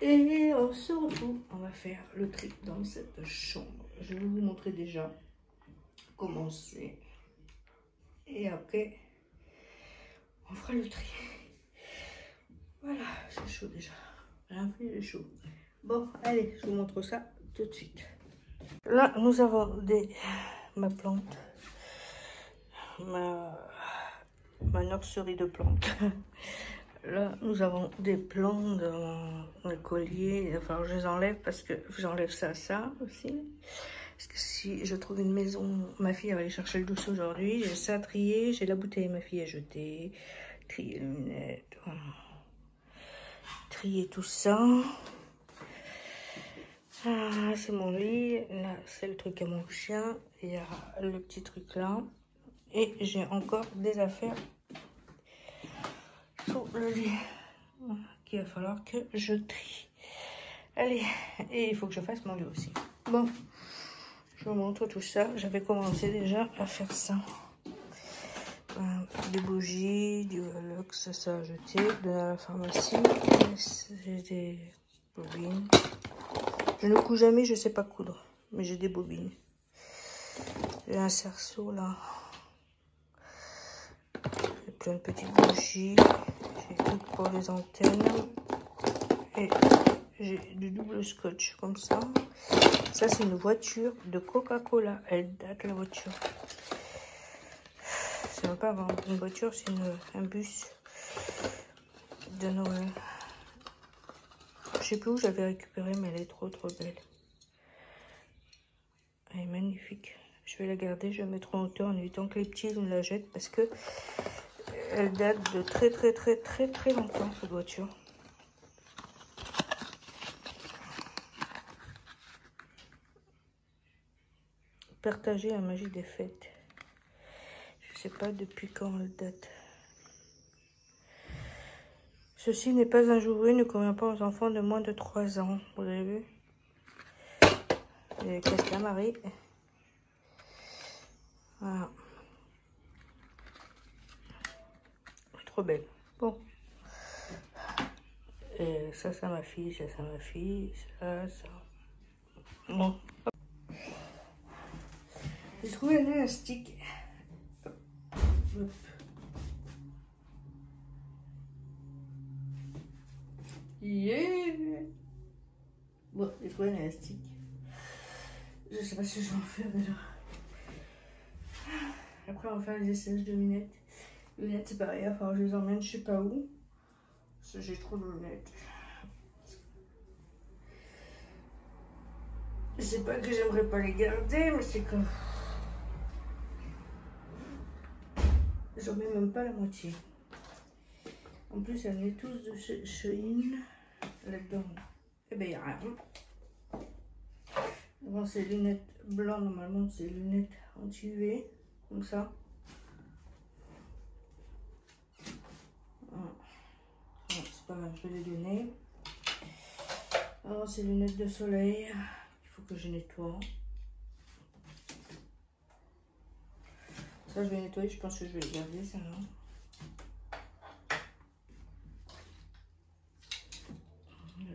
Et on se retrouve, on va faire le tri dans cette chambre. Je vais vous montrer déjà comment c'est. Et après, on fera le tri. Voilà, j'ai chaud déjà. J'ai chaud. Bon, allez, je vous montre ça tout de suite. Là, nous avons ma plante, ma nurserie de plantes. Là, nous avons des plants dans le collier. Enfin, je les enlève parce que j'enlève ça aussi. Parce que si je trouve une maison, ma fille va aller chercher le dossier aujourd'hui. J'ai ça à trier, j'ai la bouteille ma fille à jeter, trier les lunettes, trier tout ça. Ah, c'est mon lit. Là, c'est le truc à mon chien. Il y a le petit truc là. Et j'ai encore des affaires sous le lit qu'il va falloir que je trie. Allez, et il faut que je fasse mon lit aussi. Bon, je vous montre tout ça. J'avais commencé déjà à faire ça. Des bougies, du Lux, ça à jeter, de la pharmacie. J'ai des bobines. Je ne couds jamais, je sais pas coudre, mais j'ai des bobines. J'ai un cerceau là. J'ai plein de petites bougies. J'ai tout pour les antennes. Et j'ai du double scotch comme ça. Ça, c'est une voiture de Coca-Cola. Elle date, la voiture. C'est même pas une voiture, c'est un bus de Noël. Je sais plus où j'avais récupéré, mais elle est trop belle. Elle est magnifique. Je vais la garder, je vais la mettre en hauteur en évitant que les petits me la jettent parce que elle date de très longtemps, cette voiture. Partager la magie des fêtes. Je sais pas depuis quand elle date. Ceci n'est pas un jouet, ne convient pas aux enfants de moins de 3 ans. Vous avez vu? Et qu'est-ce la Marie? Voilà. Trop belle. Bon. Et ça, c'est ma fille, ça, c'est ma fille, ça. Bon. J'ai trouvé un élastique. Hop. Yeah. Bon, j'ai trouvé un élastique. Je sais pas si je vais en faire déjà. Après, on va faire les essayages de lunettes. Lunettes, c'est pareil, enfin, je les emmène je sais pas où. Parce que j'ai trop de lunettes. C'est pas que j'aimerais pas les garder, mais c'est que j'en mets même pas la moitié. En plus, elle met tous de chez Shein là-dedans. Eh ben, il n'y a rien. Bon, ces lunettes blanches, normalement, c'est lunettes anti-UV, comme ça. Voilà. Bon, c'est pas grave, je vais les donner. Alors, ces lunettes de soleil, il faut que je nettoie. Ça, je vais nettoyer, je pense que je vais les garder, ça, là.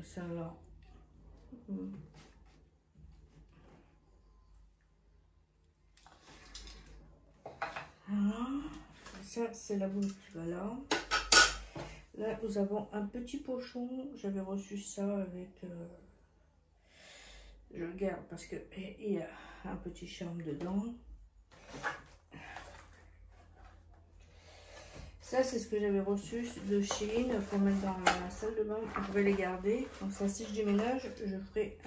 Celle-là. Voilà. Ça, c'est la boule qui va là. Là, nous avons un petit pochon. J'avais reçu ça avec... je le garde parce qu'il y a un petit charme dedans. Ça, c'est ce que j'avais reçu de Shein pour mettre dans la salle de bain. Je vais les garder. Comme ça, si je déménage, je ferai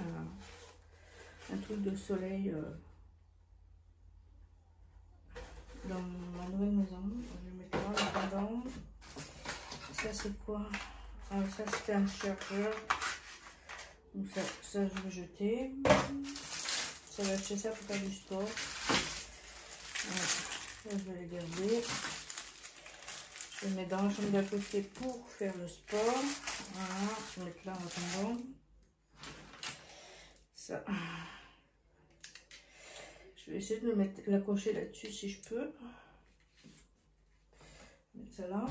un truc de soleil dans ma nouvelle maison. Je vais mettre là dedans. Ça, c'est quoi? Alors, ça, c'était un chargeur. Donc ça, je vais jeter. Ça va acheter ça pour faire du sport. Voilà. Ça, je vais les garder. Je vais mettre dans la chambre d'à côté pour faire le sport. Voilà, je vais mettre là en attendant. Ça. Je vais essayer de le mettre, l'accrocher là-dessus si je peux. Mettre ça là.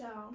ça.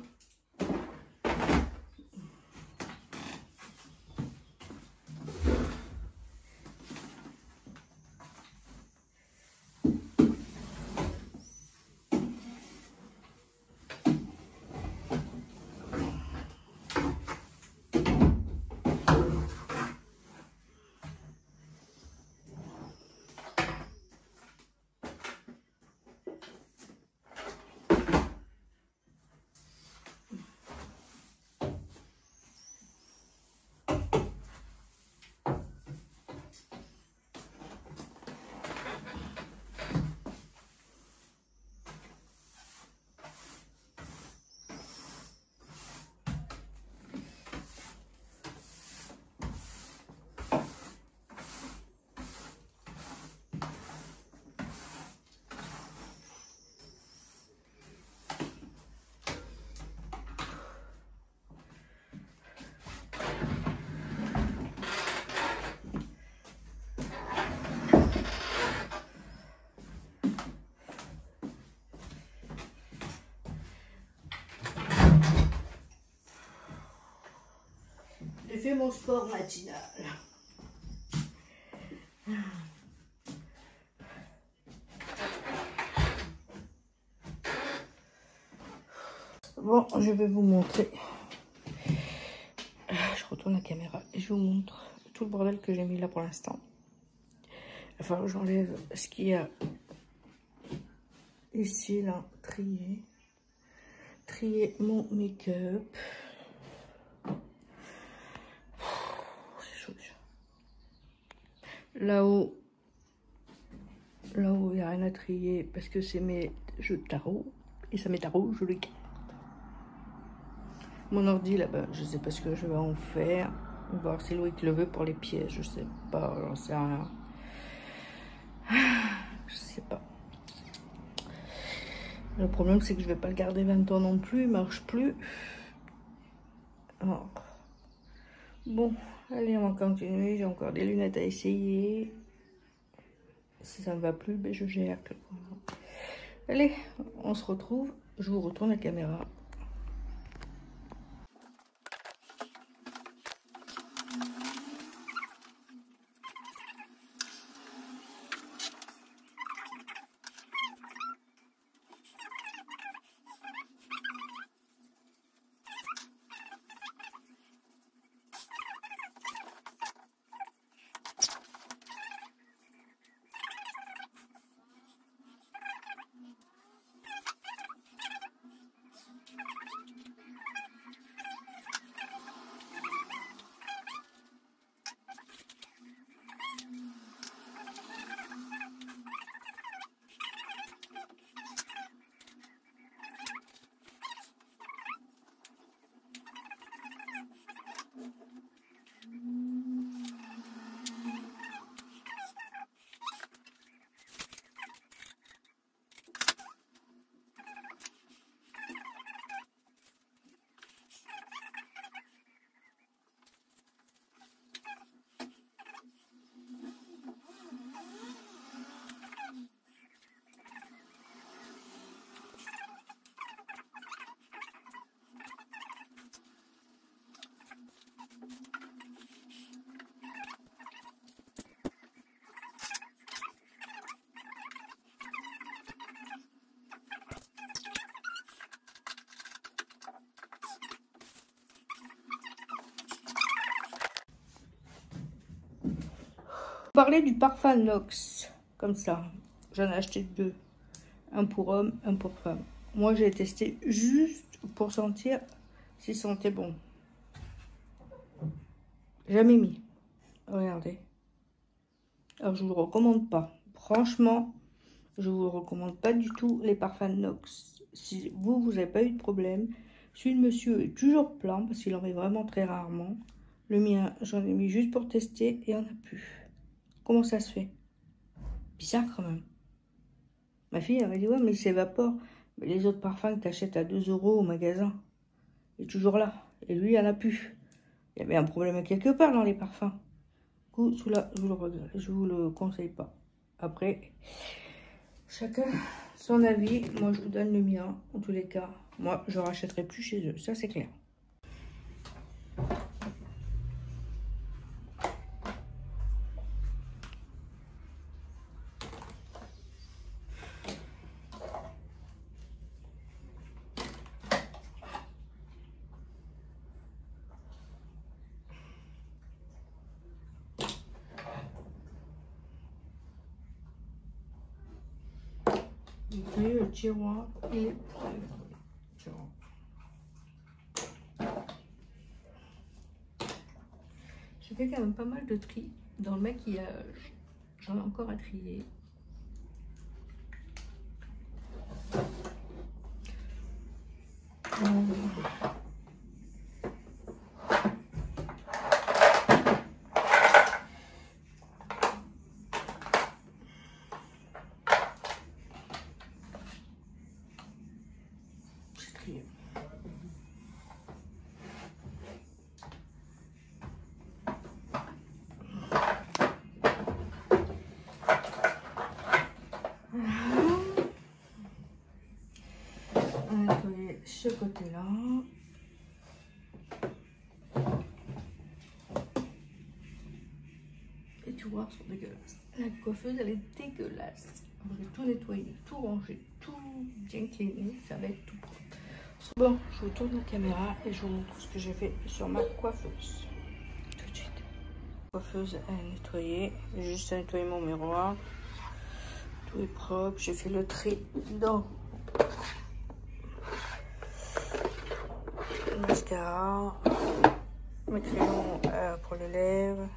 J'ai fait mon sport matinal. Bon, je vais vous montrer. Je retourne la caméra et je vous montre tout le bordel que j'ai mis là pour l'instant. Il va falloir que j'enlève ce qu'il y a ici, là, trier mon make-up. C'est chaud déjà. Là-haut, il n'y a rien à trier parce que c'est mes jeux de tarot. Et ça, mes tarots, je les garde. Mon ordi là-bas, je sais pas ce que je vais en faire. On va voir si Loïc le veut pour les pièces, je sais pas, j'en sais rien. Je sais pas. Le problème c'est que je vais pas le garder 20 ans non plus, il marche plus. Alors, bon, allez, on va continuer. J'ai encore des lunettes à essayer. Si ça me va plus, ben je gère. Allez, on se retrouve. Je vous retourne la caméra. Parler du parfum Nox, comme ça, j'en ai acheté 2, un pour homme, un pour femme. Moi j'ai testé juste pour sentir s'il sentait bon. Jamais mis, regardez. Alors je vous le recommande pas, franchement, je vous recommande pas du tout les parfums Nox. Si vous n'avez pas eu de problème, celui de monsieur est toujours plein parce qu'il en met vraiment très rarement. Le mien, j'en ai mis juste pour tester et il n'y en a plus. Comment ça se fait? Bizarre quand même. Ma fille, elle m'a dit, ouais, mais il s'évapore. Mais les autres parfums que tu achètes à 2 € au magasin, il est toujours là. Et lui, il n'y en a plus. Il y avait un problème quelque part dans les parfums. Du coup, celui-là, je vous le conseille pas. Après, chacun son avis. Moi, je vous donne le mien, en tous les cas. Moi, je rachèterai plus chez eux, ça c'est clair. Le tiroir et je fais quand même pas mal de tri dans le maquillage. J'en ai encore à trier. On va nettoyer ce côté-là. Les tiroirs sont dégueulasses. La coiffeuse, elle est dégueulasse. On va tout nettoyer, tout ranger, tout bien cleaner. Ça va être tout propre. Bon, je vous tourne la caméra et je vous montre ce que j'ai fait sur ma coiffeuse. Tout de suite. La coiffeuse est nettoyée. J'ai juste à nettoyer mon miroir. Tout est propre. J'ai fait le tri dans le mascara, mes crayons pour les lèvres.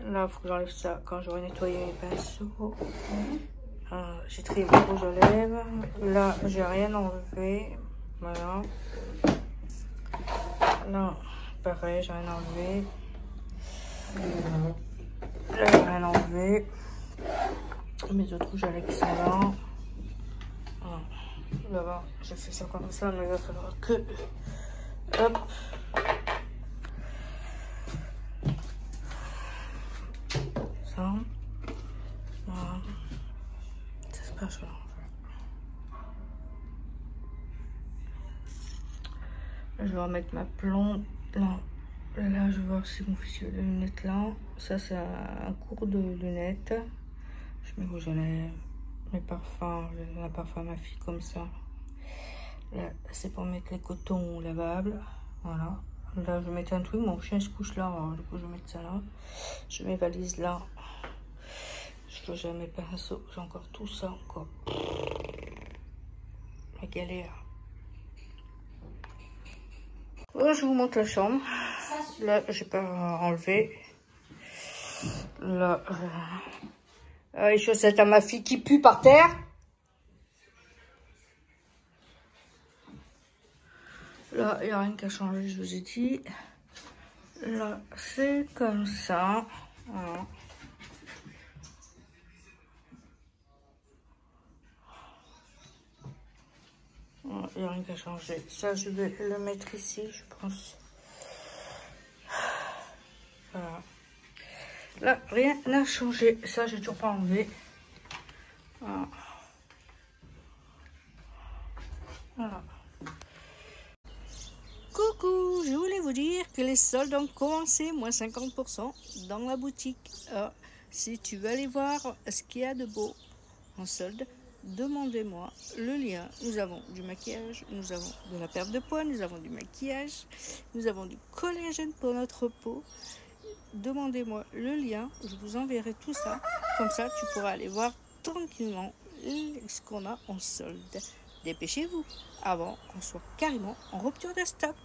Là, il faut que j'enlève ça quand j'aurai nettoyé mes pinceaux. J'ai trié mon rouge à lèvres. Là, j'ai rien enlevé. Voilà. Là, pareil, j'ai rien enlevé. Là, j'ai rien enlevé. Mes autres rouges à lèvres qui sont là. Voilà. Là-bas, j'ai fait ça comme ça, mais il va falloir que... Hop. Ça. Voilà. Ça se passe là. Là, je vais remettre ma plombe. Là, je vais voir si mon fichier de lunettes là. Ça, c'est un cours de lunettes. Je mets rouge à lèvres, mes parfums. Je donne un parfum à ma fille comme ça. Là, c'est pour mettre les cotons lavables. Voilà. Là, je vais mettre un truc. Mon chien se couche là. Alors, du coup, je vais mettre ça là. Je mets mes valises là. J'ai mes pinceaux. J'ai encore tout ça. Encore. La galère. Là, je vous montre la chambre. Là, j'ai pas enlevé. Là, les chaussettes à ma fille qui puent par terre. Là, il n'y a rien qu'à changer, je vous ai dit. Là, c'est comme ça. Voilà. Il n'y a rien qu'à changer. Ça, je vais le mettre ici, je pense. Voilà. Là, rien n'a changé. Ça, j'ai toujours pas enlevé. Voilà. Voilà. Coucou, je voulais vous dire que les soldes ont commencé, moins 50% dans la boutique. Alors, si tu veux aller voir ce qu'il y a de beau en solde, demandez-moi le lien. Nous avons du maquillage, nous avons de la perte de poids, nous avons du maquillage, nous avons du collagène pour notre peau. Demandez-moi le lien, je vous enverrai tout ça. Comme ça, tu pourras aller voir tranquillement ce qu'on a en solde. Dépêchez-vous avant qu'on soit carrément en rupture de stock.